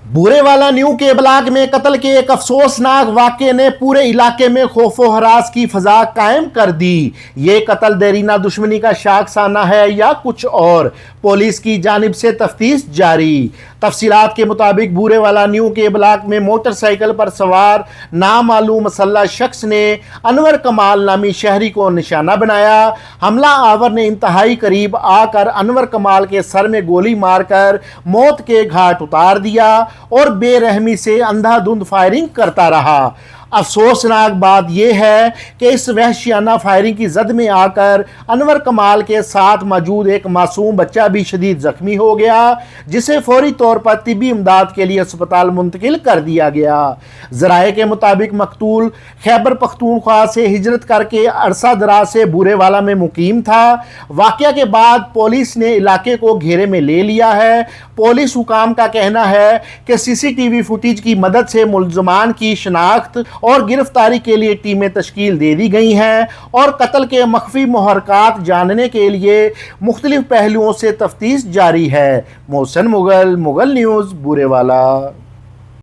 बूरे वाला न्यू के ब्लॉक में कत्ल के एक अफसोसनाक वाक़े ने पूरे इलाके में खौफ व हरास की फजा कायम कर दी। ये कत्ल देरीना दुश्मनी का शाखसाना है या कुछ और, पुलिस की जानिब से तफ्तीश जारी। तफसीलात के मुताबिक बूरे वाला न्यू के ब्लॉक में मोटरसाइकिल पर सवार नामालूम मुसल्लह शख्स ने अनवर कमाल नामी शहरी को निशाना बनाया। हमला आवर ने इंतहाई करीब आकर अनवर कमाल के सर में गोली मारकर मौत के घाट उतार दिया और बेरहमी से अंधाधुंध फायरिंग करता रहा। अफसोसनाक बात यह है कि इस वहशियाना फायरिंग की जद में आकर अनवर कमाल के साथ मौजूद एक मासूम बच्चा भी शदीद जख्मी हो गया, जिसे फौरी तौर पर तिब्बी इमदाद के लिए अस्पताल मुंतकिल कर दिया गया। ज़राए के मुताबिक मकतूल खैबर पख्तूनख्वा से हिजरत करके अरसा दराज से बूरे वाला में मुकीम था। वाक़या के बाद पुलिस ने इलाके को घेरे में ले लिया है। पुलिस हुकाम का कहना है कि CCTV फुटेज की मदद से मुल्ज़मान की शनाख्त और गिरफ्तारी के लिए टीमें तश्कील दे दी गई हैं और कत्ल के मख्फी मुहरकात जानने के लिए मुख्तलिफ पहलुओं से तफ्तीश जारी है। मोहसिन मुगल, मुगल न्यूज़, बूरे वाला।